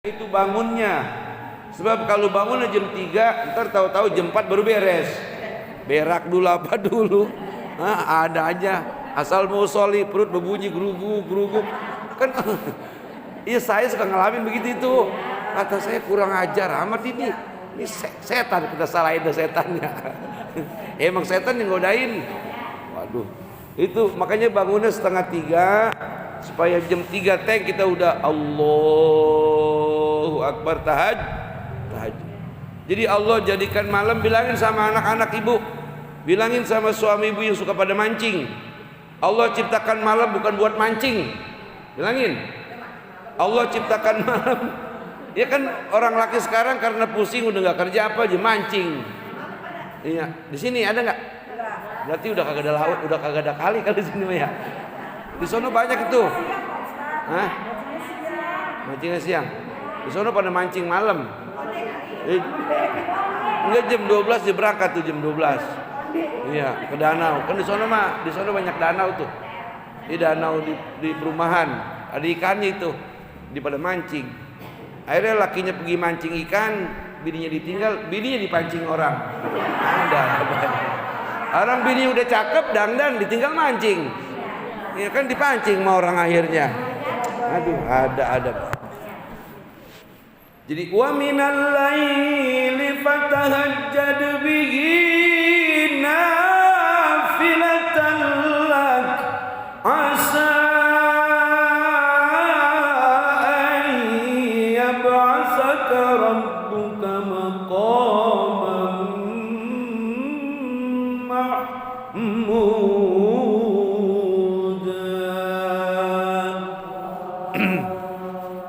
itu bangunnya. Sebab kalau bangunnya jam 3, ntar tahu-tahu jam 4 baru beres. Berak dulu apa dulu. Ada aja. Asal mau soli perut berbunyi geruguk. Kan iya, saya suka ngalamin begitu itu. Kata saya kurang ajar amat ini. Ini setan, kita salahin setannya. Emang setan yang godain. Waduh. Itu makanya bangunnya 2:30 supaya jam 3 teng kita udah Allahu Akbar tahajud. Jadi Allah jadikan malam, bilangin sama anak-anak ibu, bilangin sama suami ibu yang suka pada mancing, Allah ciptakan malam bukan buat mancing. Bilangin, Allah ciptakan malam. Ya kan orang laki sekarang karena pusing udah nggak kerja apa aja mancing. Iya, di sini ada nggak? Berarti udah kagak ada laut, udah kagak ada kali di sini ya. Di sono banyak itu. Hah? Mancingnya siang. Di sono pada mancing malam. Enggak, jam 12 dia berangkat tuh, jam 12. Iya, ke danau. Kan di sono banyak danau tuh. Di danau di perumahan ada ikannya itu. Di pada mancing. Akhirnya lakinya pergi mancing ikan, bininya ditinggal, bininya dipancing orang. Orang bini udah cakep, dandan, ditinggal mancing. Ya kan dipancing sama orang akhirnya. Aduh, ada. Jadi wa minal laili fatahajjad bihi nafilatan lak asa an yab'asaka rabbuka maqaman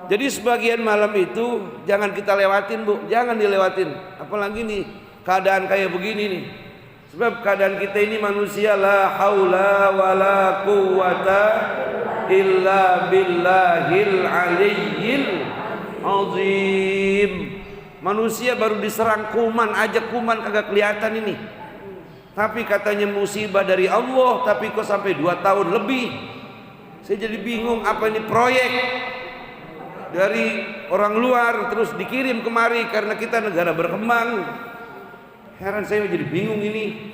Jadi sebagian malam itu jangan kita lewatin, Bu, jangan dilewatin. Apalagi nih keadaan kayak begini nih. Sebab keadaan kita ini manusia la haula wala quwata illa billahil aliyyil azim. Manusia baru diserang kuman aja, kuman kagak kelihatan ini. Tapi katanya musibah dari Allah, tapi kok sampai 2 tahun lebih. Saya jadi bingung, apa ini proyek dari orang luar terus dikirim kemari karena kita negara berkembang. Heran saya jadi bingung ini.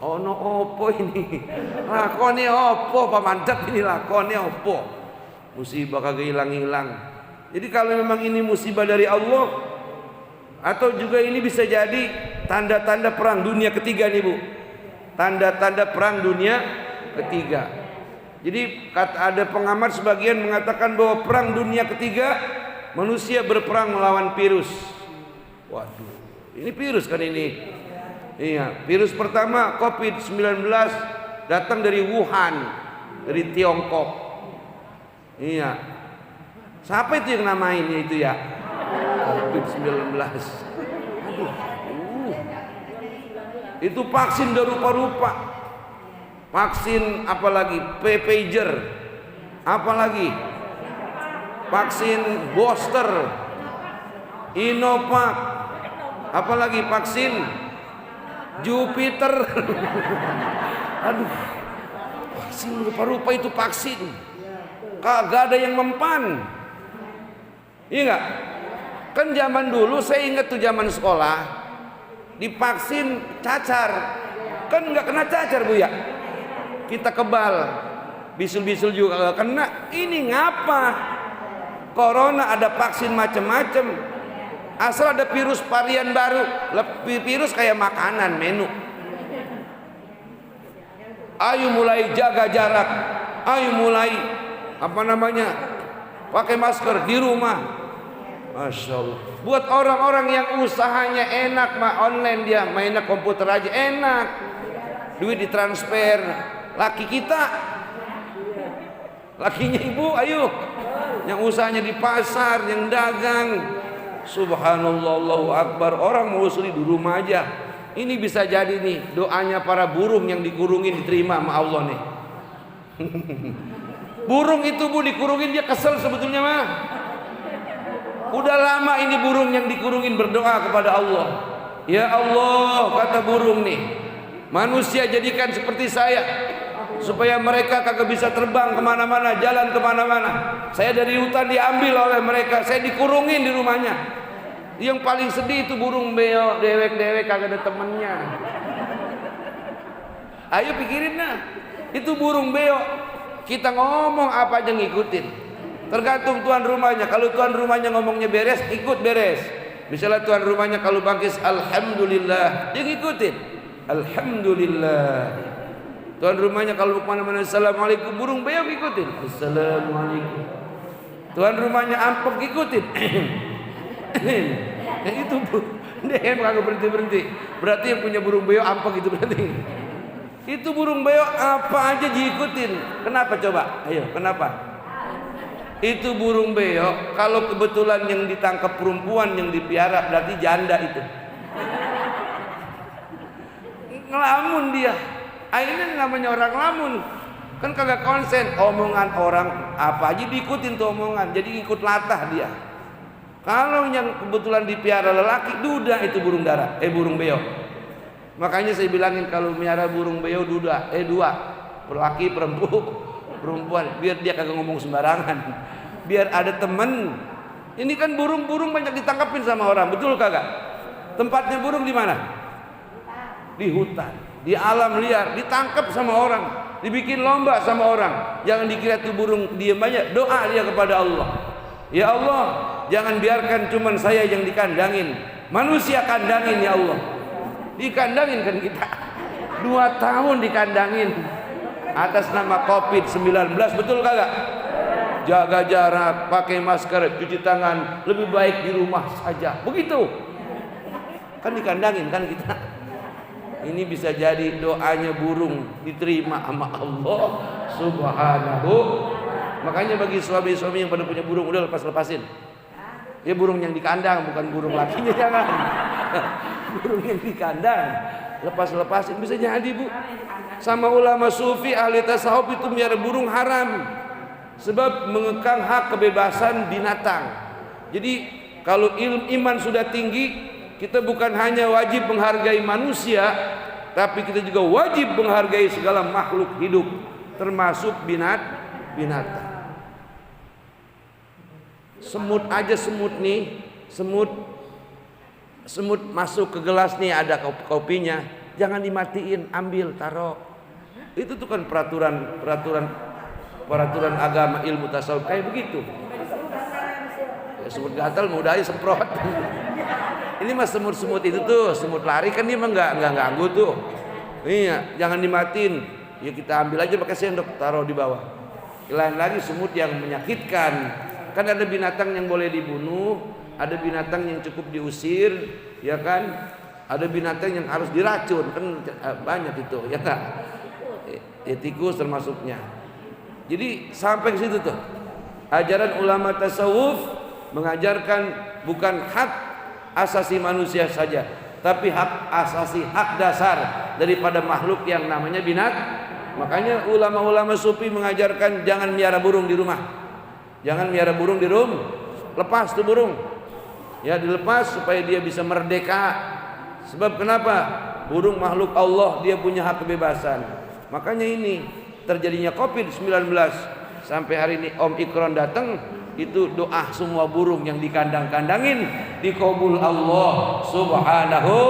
No opo ini? Lakone opo pamandat ini, lakone opo? Musibah kagak hilang-hilang. Jadi kalau memang ini musibah dari Allah, atau juga ini bisa jadi tanda-tanda perang dunia ketiga nih, Bu. Tanda-tanda perang dunia ketiga. Jadi ada pengamat sebagian mengatakan bahwa perang dunia ketiga manusia berperang melawan virus. Waduh, ini virus kan ini. Iya, virus pertama COVID-19 datang dari Wuhan, dari Tiongkok. Iya. Siapa itu yang namainnya itu ya? COVID-19. Aduh. Itu vaksin udah rupa-rupa. Vaksin apalagi Pfizer, apalagi vaksin booster, Inovac, apalagi vaksin Jupiter. Aduh, vaksin rupa-rupa itu vaksin, kagak ada yang mempan. Iya nggak? Kan zaman dulu saya ingat tuh zaman sekolah divaksin cacar, kan nggak kena cacar, Bu ya. Kita kebal, bisul-bisul juga gak kena. Ini ngapa? Corona ada vaksin macam-macam. Asal ada virus varian baru, virus kayak makanan, menu. Ayo mulai jaga jarak. Ayo mulai pakai masker di rumah. Masya Allah. Buat orang-orang yang usahanya enak, online dia mainnya komputer aja enak. Duit ditransfer. Laki kita, lakinya ibu, ayo, yang usahanya di pasar, yang dagang, subhanallah, Allahu Akbar, orang mau usuli di rumah aja. Ini bisa jadi nih doanya para burung yang dikurungin diterima sama Allah nih. Burung itu, Bu, dikurungin dia kesel sebetulnya mah. Udah lama ini burung yang dikurungin berdoa kepada Allah. Ya Allah, kata burung nih, manusia jadikan seperti saya. supaya mereka kagak bisa terbang kemana-mana, jalan kemana-mana. Saya dari hutan diambil oleh mereka, saya dikurungin di rumahnya. Yang paling sedih itu burung beo, dewek-dewek kagak ada temennya. Ayo pikirin nah, itu burung beo. Kita ngomong apa aja ngikutin. Tergantung tuan rumahnya. Kalau tuan rumahnya ngomongnya beres, ikut beres. Misalnya tuan rumahnya kalau bangkis alhamdulillah, dia ngikutin. Alhamdulillah. Tuan rumahnya kalau kemana-mana assalamualaikum, burung beo ngikutin. Assalamualaikum. Tuan rumahnya ampek ngikutin. Itu dia kagak berhenti. Berarti yang punya burung beo ampek itu berarti. Itu burung beo apa aja diikutin. Kenapa coba? Ayo, kenapa? Itu burung beo kalau kebetulan yang ditangkap perempuan yang dipiara berarti janda itu. Ngelamun dia. Akhirnya namanya orang lamun. Kan kagak konsen, omongan orang apa aja diikutin tuh omongan. Jadi ikut latah dia. Kalau yang kebetulan dipiara lelaki, duda itu burung dara, burung beo. Makanya saya bilangin kalau miara burung beo dua, laki perempuan, biar dia kagak ngomong sembarangan, biar ada temen. Ini kan burung-burung banyak ditangkapin sama orang, betul kagak? Tempatnya burung di mana? Di hutan, di alam liar, ditangkap sama orang, dibikin lomba sama orang. Jangan dikira tuh burung diem aja, doa dia kepada Allah. Ya Allah, jangan biarkan cuman saya yang dikandangin, manusia kandangin ya Allah. Dikandangin kan kita 2 tahun dikandangin atas nama COVID-19, betul kagak? Jaga jarak, pakai masker, cuci tangan, lebih baik di rumah saja. Begitu. Kan dikandangin kan kita. Ini bisa jadi doanya burung diterima sama Allah Subhanahu. Makanya bagi suami-suami yang pada punya burung, udah lepasin. Ya burung yang di kandang, bukan burung lakinya, jangan. Burung yang di kandang, lepasin. Bisa jadi bu. Sama ulama sufi ahli tasawuf itu miara burung haram, sebab mengekang hak kebebasan binatang. Jadi kalau iman sudah tinggi, kita bukan hanya wajib menghargai manusia, tapi kita juga wajib menghargai segala makhluk hidup, termasuk binatang. Semut aja, semut masuk ke gelas nih, ada kopinya, jangan dimatiin, ambil, taruh. Itu tuh kan peraturan agama ilmu tasawuf kayak begitu. Ya, semut gatal mau udah semprot. Ini mas semut itu tuh, semut lari kan dia mah nggak ganggu tuh. Iya, jangan dimatiin. Ya kita ambil aja pakai sendok, taruh di bawah. Lain lagi semut yang menyakitkan. Kan ada binatang yang boleh dibunuh, ada binatang yang cukup diusir, ya kan? Ada binatang yang harus diracun, kan banyak itu, ya kan? Ya, tikus termasuknya. Jadi sampai ke situ tuh. Ajaran ulama tasawuf mengajarkan bukan hak asasi manusia saja, tapi hak asasi, hak dasar daripada makhluk yang namanya Makanya ulama-ulama sufi mengajarkan jangan miara burung di rumah. Jangan miara burung di rumah. Lepas tuh burung. Ya dilepas supaya dia bisa merdeka. Sebab kenapa? Burung makhluk Allah, dia punya hak kebebasan. Makanya ini terjadinya COVID-19 sampai hari ini Omikron datang, itu doa semua burung yang dikandang-kandangin dikabul Allah Subhanahu.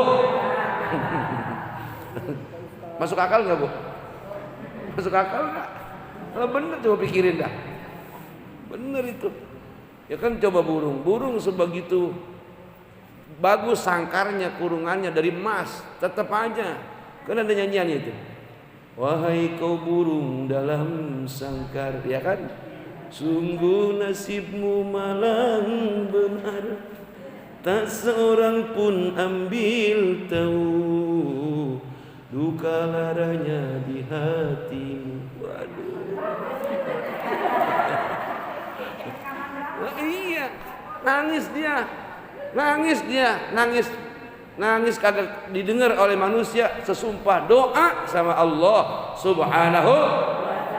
Masuk akal nggak bu? Masuk akal nggak? Kalau bener coba pikirin dah. Bener itu. Ya kan coba burung sebegitu bagus sangkarnya, kurungannya dari emas, tetap aja. Kan ada nyanyian itu. Wahai kau burung dalam sangkar, ya kan? Sungguh nasibmu malang benar, tak seorang pun ambil tahu duka laranya di hatimu. Waduh. Iya, nangis kagak didengar oleh manusia, sesumpah doa sama Allah Subhanahu.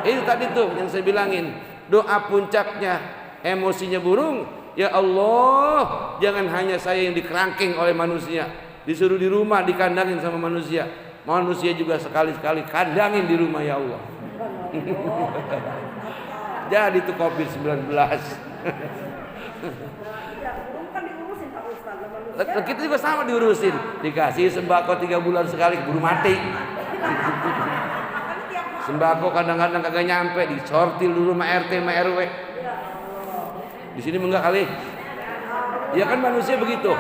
Itu tadi tuh yang saya bilangin, doa puncaknya emosinya burung, ya Allah, jangan hanya saya yang dikerangking oleh manusia, disuruh di rumah dikandangin sama manusia juga sekali-sekali kandangin di rumah ya Allah. Jadi itu COVID-19. Kita juga sama diurusin, dikasih sembako 3 bulan sekali keburu mati. Sembako kadang-kadang kagak nyampe, disortil dulu sama RT sama RW. Di sini enggak kali. Ya kan manusia begitu.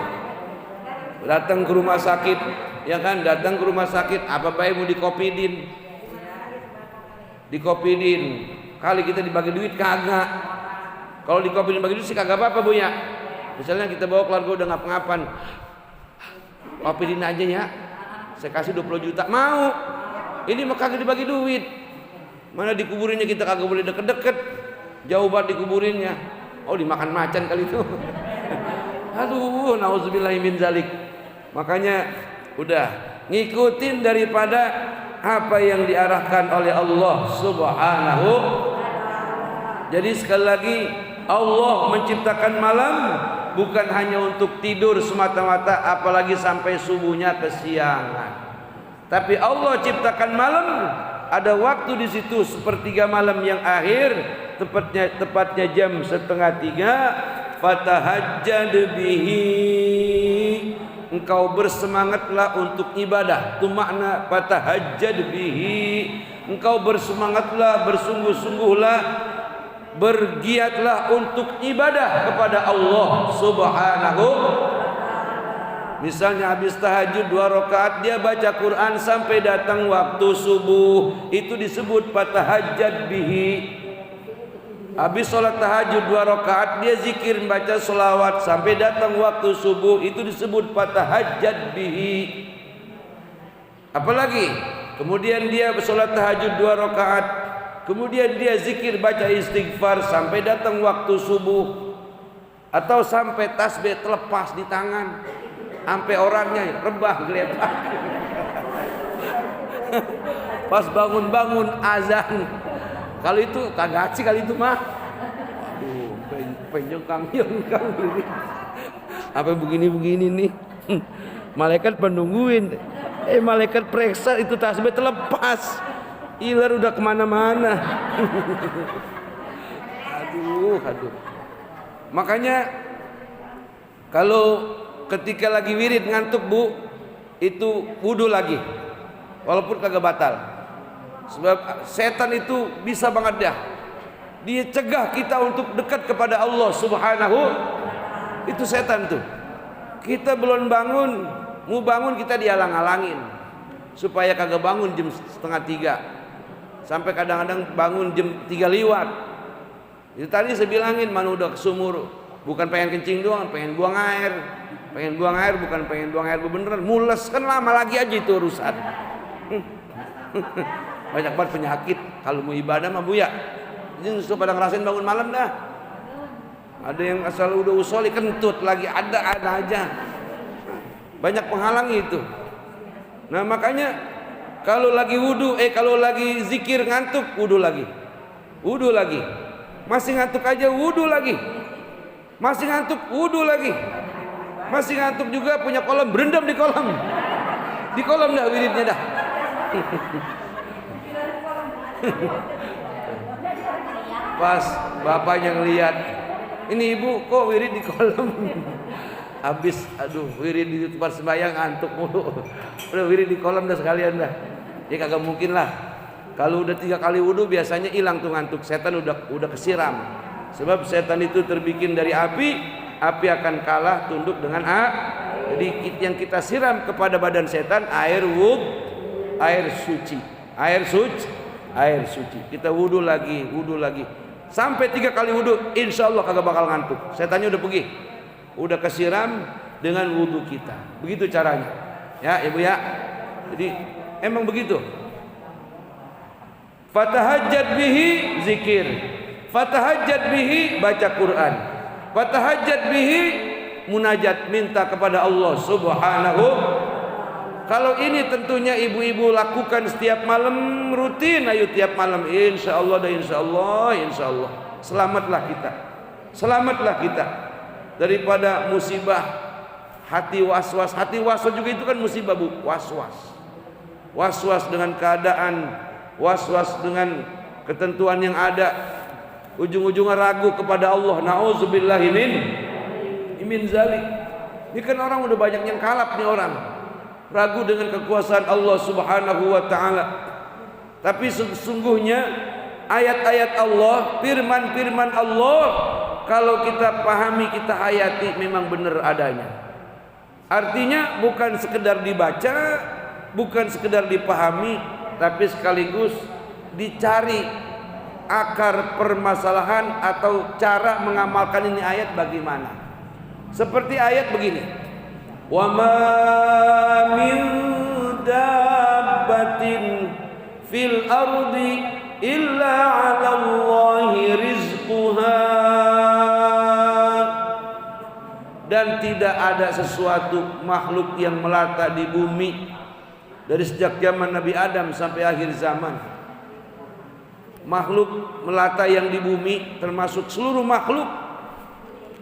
Datang ke rumah sakit, ya kan, datang ke rumah sakit, apa baik mau dikopidin. Dikopidin. Kali kita dibagi duit kagak. Kalau dikopidin bagi duit sih kagak apa-apa, Bu ya. Misalnya kita bawa keluarga udah ngap-ngapan, kopidin aja ya, saya kasih 20 juta, mau. Ini mah kagak dibagi duit. Mana dikuburinnya kita kagak boleh deket-deket, jauh banget dikuburinnya. Oh dimakan macan kali itu. Aduh, nauzubillahi min zalik. Makanya udah ngikutin daripada apa yang diarahkan oleh Allah Subhanahu. Jadi sekali lagi, Allah menciptakan malam bukan hanya untuk tidur semata-mata, apalagi sampai subuhnya kesiangan. Tapi Allah ciptakan malam, ada waktu di situ sepertiga malam yang akhir, tepatnya jam 2:30. Fatahajjad bihi, engkau bersemangatlah untuk ibadah. Itu makna fatahajjad bihi, engkau bersemangatlah, bersungguh-sungguhlah, bergiatlah untuk ibadah kepada Allah Subhanahu. Misalnya habis tahajud 2 rakaat dia baca Quran sampai datang waktu subuh, itu disebut fatahajjad bihi. Habis sholat tahajud 2 rakaat dia zikir baca sholawat sampai datang waktu subuh, itu disebut fatahajjad bihi. Apalagi kemudian dia sholat tahajud 2 rakaat, kemudian dia zikir baca istighfar sampai datang waktu subuh, atau sampai tasbih terlepas di tangan, sampai orangnya rebah gelepak. Pas bangun-bangun azan. Kalau itu kagak sih, kali itu mah. Aduh, penjengkang ini. Apa begini-begini nih? Malaikat penungguin. Malaikat periksa itu tasbih terlepas. Iler udah kemana-mana. Aduh. Makanya kalau ketika lagi wirid ngantuk, Bu, itu wudu lagi, walaupun kagak batal. Sebab setan itu bisa banget dia cegah kita untuk dekat kepada Allah Subhanahu. Itu setan tuh. Kita belum bangun, mau bangun kita dialang-alangin supaya kagak bangun jam 2:30. Sampai kadang-kadang bangun jam 3 lewat. Itu tadi saya bilangin, mana udah ke sumur, bukan pengen kencing doang, pengen buang air. Pengen buang air, bukan pengen buang air beneran, mules kan lama lagi aja itu urusan. Banyak banget penyakit kalau mau ibadah mah, Bu ya. Ini sudah pada ngerasain bangun malam dah. Ada yang asal udah usoli kentut lagi, ada aja. Banyak penghalang itu. Nah makanya kalau lagi wudu, kalau lagi zikir ngantuk, wudu lagi. Masih ngantuk aja wudu lagi. Masih ngantuk wudu lagi. Masih ngantuk juga punya kolam, berendam di kolam. Di kolam dah wiridnya dah. Pas bapaknya ngelihat, ini ibu kok wirid di kolam. Habis wirid di tempat sembahyang ngantuk mulu. Udah wirid di kolam dah sekalian dah. Ya kagak mungkin lah. Kalau udah 3 kali wudu biasanya hilang tuh ngantuk. Setan udah kesiram. Sebab setan itu terbikin dari api akan kalah tunduk dengan Jadi yang kita siram kepada badan setan air suci. Kita wudu lagi. Sampai 3 kali wudu, insya Allah kagak bakal ngantuk. Setannya udah pergi, udah kesiram dengan wudu kita. Begitu caranya, ya ibu ya. Jadi emang begitu. Fatahajjad bihi zikir, fatahajjad bihi baca Quran, fatahajjad bihi munajat, minta kepada Allah Subhanahu. Kalau ini tentunya ibu-ibu lakukan setiap malam, rutin ayo tiap malam, insya Allah selamatlah kita daripada musibah hati was-was juga itu kan musibah, Bu. Was-was dengan keadaan, was-was dengan ketentuan yang ada, ujung-ujungnya ragu kepada Allah. Nauzubillahi min zalik. Ini kan orang udah banyak yang kalap nih orang, ragu dengan kekuasaan Allah Subhanahu wa taala. Tapi sesungguhnya ayat-ayat Allah, firman-firman Allah, kalau kita pahami, kita hayati, memang benar adanya. Artinya bukan sekedar dibaca, bukan sekedar dipahami, tapi sekaligus dicari akar permasalahan atau cara mengamalkan ini ayat bagaimana. Seperti ayat begini, wa ma min dabbatin fil ardi illa 'ala Allahi rizquha. Dan tidak ada sesuatu makhluk yang melata di bumi dari sejak zaman Nabi Adam sampai akhir zaman. Makhluk melata yang di bumi termasuk seluruh makhluk,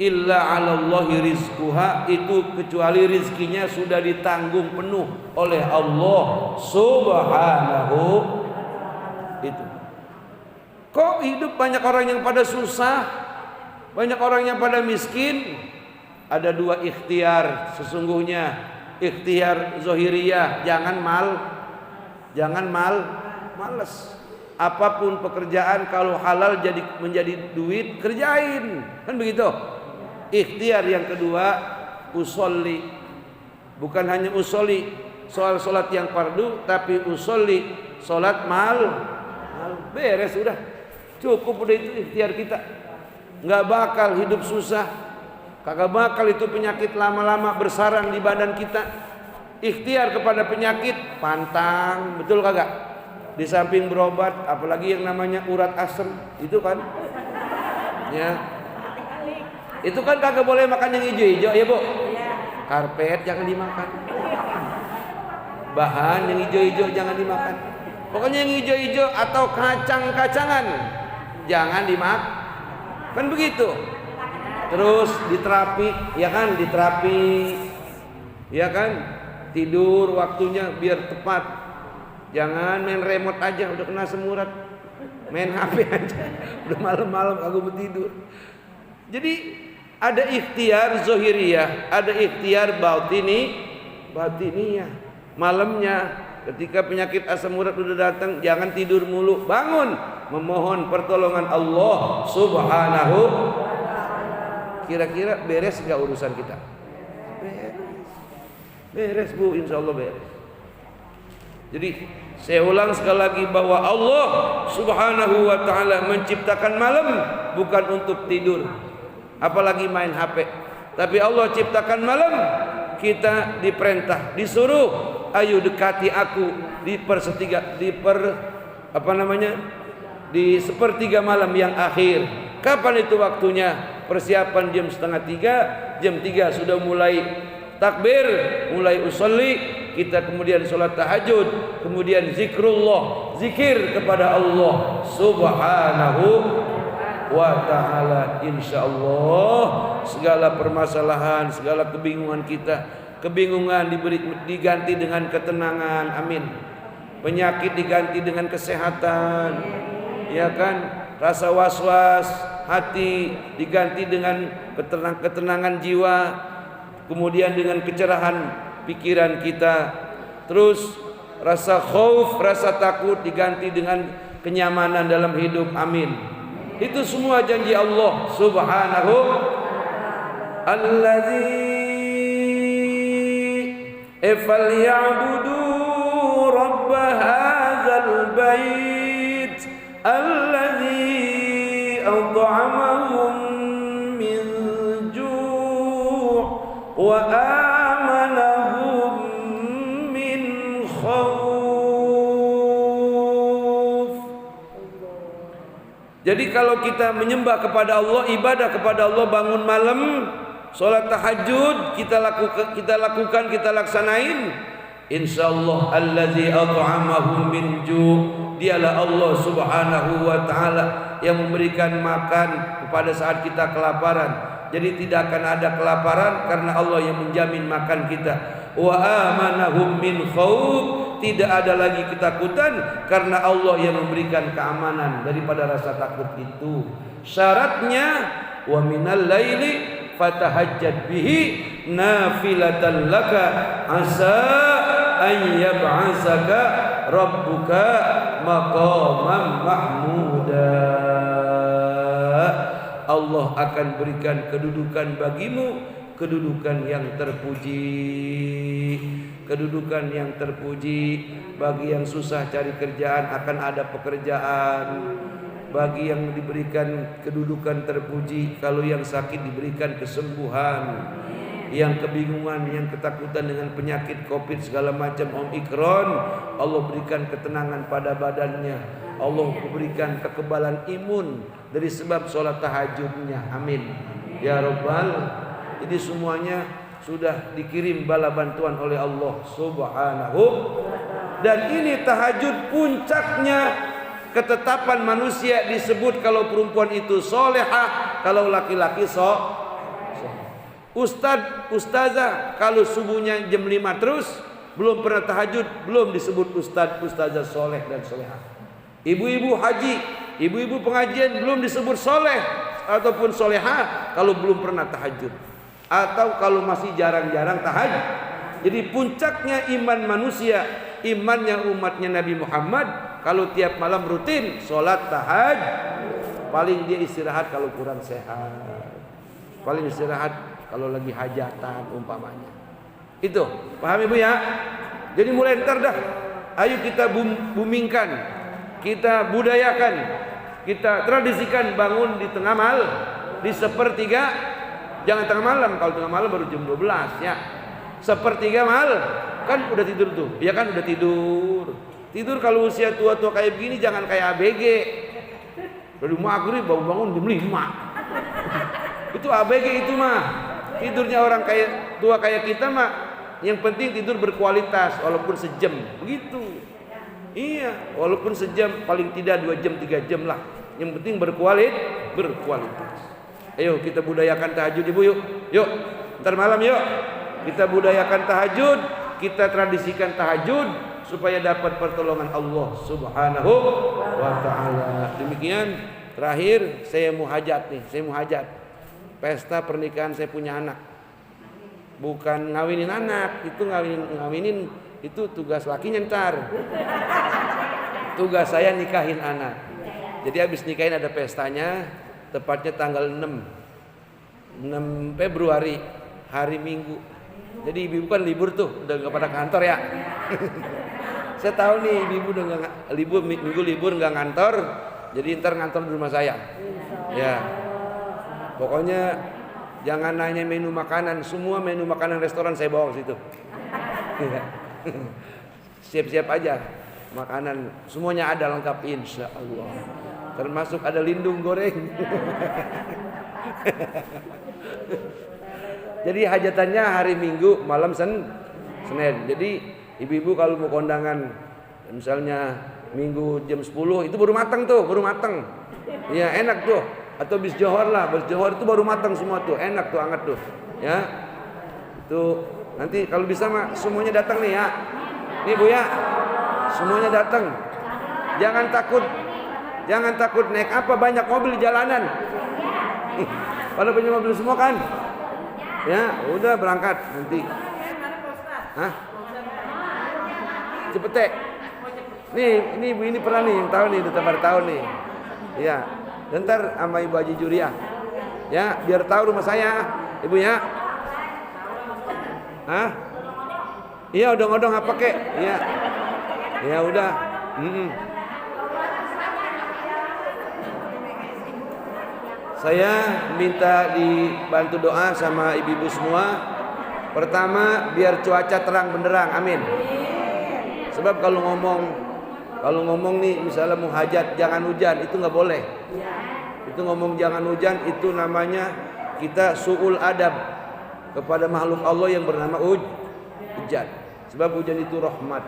illa 'alallahi rizquha, itu kecuali rizkinya sudah ditanggung penuh oleh Allah Subhanahu. Itu. Kok hidup banyak orang yang pada susah, banyak orang yang pada miskin? Ada dua ikhtiar sesungguhnya. Ikhtiar zohiriyah, jangan males. Apapun pekerjaan kalau halal jadi menjadi duit, kerjain, kan begitu. Ikhtiar yang kedua, usolli. Bukan hanya usolli soal solat yang fardu, tapi usolli solat beres udah. Cukup udah, itu ikhtiar kita. Nggak bakal hidup susah, kagak bakal itu penyakit lama-lama bersarang di badan kita. Ikhtiar kepada penyakit pantang, betul kagak? Di samping berobat, apalagi yang namanya urat asem, itu kan ya. Itu kan kagak boleh makan yang hijau-hijau ya Bu. Karpet jangan dimakan, bahan yang hijau-hijau jangan dimakan. Pokoknya yang hijau-hijau atau kacang-kacangan jangan dimakan, kan begitu. Terus diterapi, ya kan, tidur waktunya biar tepat. Jangan main remote aja udah kena semurat, main HP aja udah malam-malam kagak tidur. Jadi ada ikhtiar zohiriyah, ada ikhtiar batiniyah. Malamnya ketika penyakit asam urat udah datang, jangan tidur mulu, bangun memohon pertolongan Allah Subhanahu. Kira-kira beres gak urusan kita? Beres Bu, insya Allah beres. Jadi saya ulang sekali lagi bahwa Allah Subhanahu wa ta'ala menciptakan malam bukan untuk tidur, apalagi main HP. Tapi Allah ciptakan malam, kita diperintah, disuruh, ayo dekati aku di sepertiga malam yang akhir. Kapan itu waktunya? Persiapan jam 2:30, jam 3 sudah mulai takbir, mulai usolli, kita kemudian sholat tahajud, kemudian zikrullah, zikir kepada Allah Subhanahu wa ta'ala. Insyaallah segala permasalahan, segala kebingungan kita, kebingungan diganti dengan ketenangan, amin. Penyakit diganti dengan kesehatan, ya kan. Rasa was-was hati diganti dengan ketenangan jiwa, kemudian dengan kecerahan pikiran kita. Terus rasa khauf, rasa takut diganti dengan kenyamanan dalam hidup, amin. Itu semua janji Allah Subhanahu. Allazi falyabudu rabb hadzal bait allazi at'amahum min ju' wa amanahum min khauf. Jadi kalau kita menyembah kepada Allah, ibadah kepada Allah, bangun malam, sholat tahajud, kita lakukan, kita laksanain, insyaallah allazi at'amahum min ju', dialah Allah Subhanahu wa ta'ala yang memberikan makan kepada saat kita kelaparan. Jadi tidak akan ada kelaparan karena Allah yang menjamin makan kita. Wa amanahum min khauf, tidak ada lagi ketakutan karena Allah yang memberikan keamanan daripada rasa takut itu. Syaratnya wa minal laili fatahajjad bihi nafilatan laka asa an yab'asaka rabbuka maqaman mahmuda. Allah akan berikan kedudukan bagimu, kedudukan yang terpuji. Kedudukan yang terpuji. Bagi yang susah cari kerjaan akan ada pekerjaan. Bagi yang diberikan kedudukan terpuji, kalau yang sakit diberikan kesembuhan. Yang kebingungan, yang ketakutan dengan penyakit Covid segala macam Omikron, Allah berikan ketenangan pada badannya. Allah berikan kekebalan imun dari sebab sholat tahajudnya. Amin ya Rabbal. Jadi semuanya sudah dikirim bala bantuan oleh Allah Subhanahu. Dan ini tahajud puncaknya ketetapan manusia disebut kalau perempuan itu solehah, kalau laki-laki ustazah kalau subuhnya jam 5 terus belum pernah tahajud, belum disebut ustazah soleh dan solehah. Ibu-ibu haji, ibu-ibu pengajian belum disebut soleh ataupun solehah kalau belum pernah tahajud, atau kalau masih jarang-jarang tahajud. Jadi puncaknya iman manusia, imannya umatnya Nabi Muhammad, kalau tiap malam rutin sholat tahajud. Paling dia istirahat kalau kurang sehat, paling istirahat kalau lagi hajatan umpamanya. Itu paham ibu ya? Jadi mulai ntar dah, ayo kita boomingkan, kita budayakan, kita tradisikan bangun di tengah malam, di sepertiga, jangan tengah malam. Kalau tengah malam baru jam 12 ya. Sepertiga malam kan udah tidur tuh, ya kan udah tidur. Tidur kalau usia tua-tua kayak begini jangan kayak ABG. Dari maghrib bangun jam 5. Itu ABG itu mah. Tidurnya orang kayak tua kayak kita mah, yang penting tidur berkualitas walaupun sejam begitu. Iya, walaupun sejam, paling tidak 2 jam 3 jam lah. Yang penting berkualitas. Ayo kita budayakan tahajud ibu yuk. Yuk, ntar malam yuk. Kita budayakan tahajud, kita tradisikan tahajud supaya dapat pertolongan Allah Subhanahu wa taala. Demikian, terakhir saya mau hajat nih, saya mau hajat. Pesta pernikahan saya punya anak. Bukan ngawinin anak, itu ngawinin itu tugas lakinya ntar. Tugas saya nikahin anak. Jadi habis nikahin ada pestanya, tepatnya tanggal 6 Februari, hari Minggu. Jadi ibu kan libur tuh, udah gak pada kantor ya. Saya tahu nih ibu udah gak libur, minggu libur gak ngantor. Jadi ntar ngantor di rumah saya. Ya. Pokoknya jangan nanya menu makanan, semua menu makanan restoran saya bawa ke situ. Siap-siap aja makanan, semuanya ada lengkap insya Allah. Termasuk ada lindung goreng. Jadi hajatannya hari Minggu malam Senin. Jadi ibu-ibu kalau mau kondangan misalnya Minggu jam 10 itu baru matang tuh, baru matang. Iya enak tuh. Atau bis johor lah, bis johor itu baru matang semua tuh, enak tuh, hangat tuh, ya. Itu nanti kalau bisa mah semuanya datang nih ya, nih bu ya, semuanya datang. Jangan takut naik apa banyak mobil di jalanan. Pada punya mobil semua kan, ya udah berangkat nanti. Hah? Cepet nih ibu ini pernah nih yang tahu nih, udah pada tahu nih, ya. Ntar sama Ibu Haji Juriah, ya biar tahu rumah saya, ibu ya. Hah? Iya odong-odong apa kek? Iya. Ya udah. Saya minta dibantu doa sama ibu-ibu semua. Pertama biar cuaca terang benderang, amin. Sebab kalau ngomong nih misalnya mau hajat jangan hujan, itu nggak boleh. Itu ngomong jangan hujan itu namanya kita su'ul adab kepada makhluk Allah yang bernama hujan. Sebab hujan itu rahmat.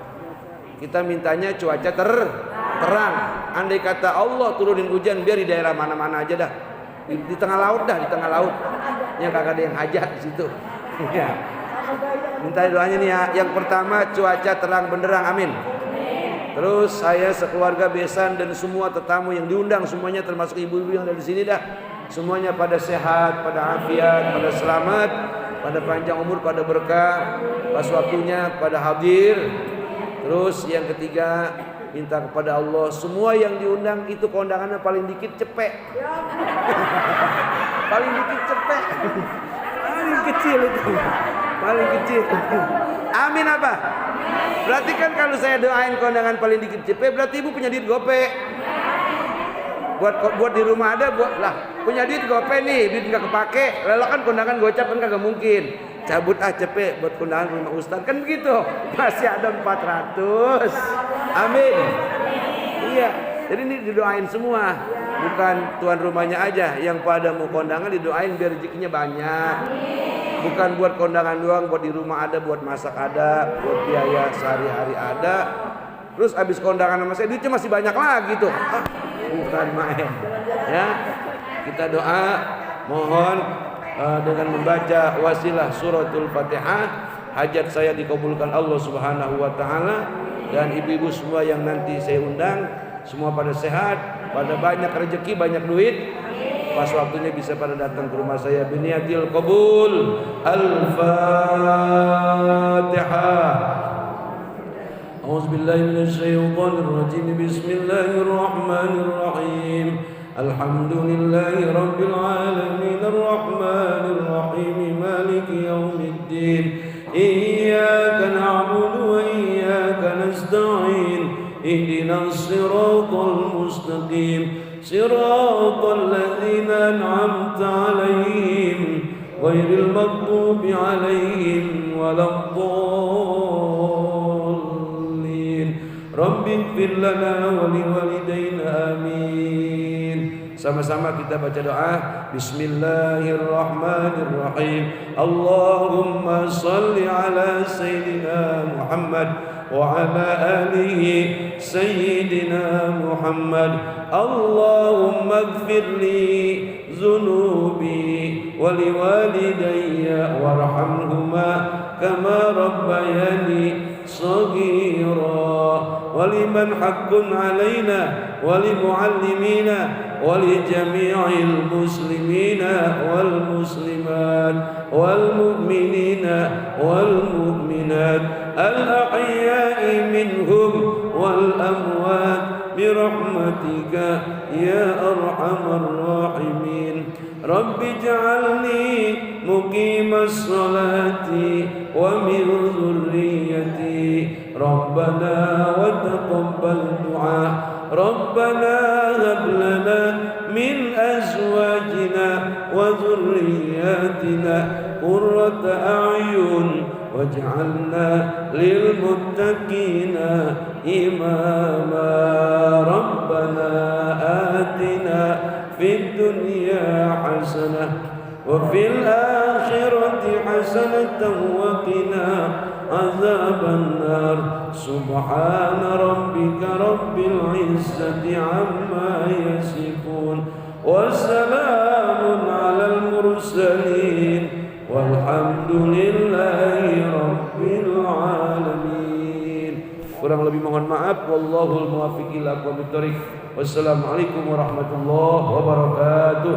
Kita mintanya cuaca terang. Andai kata Allah turunin hujan biar di daerah mana-mana aja dah. Di tengah laut dah, di tengah laut. Yang kagak ada yang hajat di situ. Ya. Minta doanya nih ya. Yang pertama, cuaca terang benderang, amin. Terus saya sekeluarga besan dan semua tetamu yang diundang semuanya, termasuk ibu-ibu yang ada di sini dah, semuanya pada sehat, pada afiat, pada selamat, pada panjang umur, pada berkah, pas waktunya pada hadir. Terus yang ketiga, minta kepada Allah semua yang diundang itu kondangannya paling dikit cepet. Paling dikit cepet. Paling kecil itu. Paling kecil. Amin apa? Berarti kan kalau saya doain kondangan paling dikit cepet, berarti ibu punya duit gope. Buat di rumah ada, buat lah punya duit gope nih, duit nggak kepake. Lalu kan kondangan gocap kan kagak mungkin. Cabut cepet buat kondangan rumah ustaz kan begitu. Masih ada 400. Amin. Iya. Jadi ini didoain semua. Bukan tuan rumahnya aja yang pada mau kondangan didoain biar rezekinya banyak. Bukan buat kondangan doang, buat di rumah ada, buat masak ada, buat biaya sehari-hari ada. Terus habis kondangan sama saya duitnya masih banyak lagi tuh. Bukan main. Ya. Kita doa mohon dengan membaca wasilah suratul Fatihah, hajat saya dikabulkan Allah Subhanahu wa taala, dan ibu-ibu semua yang nanti saya undang semua pada sehat, pada banyak rezeki, banyak duit. Pas waktunya bisa pada datang ke rumah saya. Biniyatil qabul. Al-Fatihah. A'udzubillahi minasyaitonir rajim. Bismillahirrahmanirrahim. Alhamdulillahi rabbil alamin. Arrahmanir rahim. Maliki yaumiddin. Iyyaka na'budu wa iyyaka nasta'in. Ihdinas siratal mustaqim. صراط الذين أنعمت عليهم غير المغضوب عليهم ولا الضالين رب اغفر لنا ولوالدينا آمين. Sama-sama kita baca doa. Bismillahirrahmanirrahim. Allahumma salli ala Sayyidina Muhammad وعلى آله سيدنا محمد. اللهم اغفر لي ذنوبي ولوالدي وارحمهما كما ربياني صغيرا. ولمن حق علينا ولمعلمينا ولجميع المسلمين والمسلمات والمؤمنين والمؤمنات الأحياء منهم والأموات برحمتك يا أرحم الراحمين. رب اجعلني مقيم الصلاة ومن ذريتي ربنا وتقبل دعاء. ربنا هب لنا من أزواجنا وذرياتنا قرة أعين واجعلنا للمتقين إماما. ربنا آتنا في الدنيا حسنة وفي الآخرة حسنة وقنا عذاب النار. سبحان ربك رب العزة عما يصفون وسلام على المرسلين والحمد لله رب العالمين. Kurang lebih mohon maaf. Wallahul muwaffiq ila aqwamit thoriq. Wassalamualaikum warahmatullahi wabarakatuh.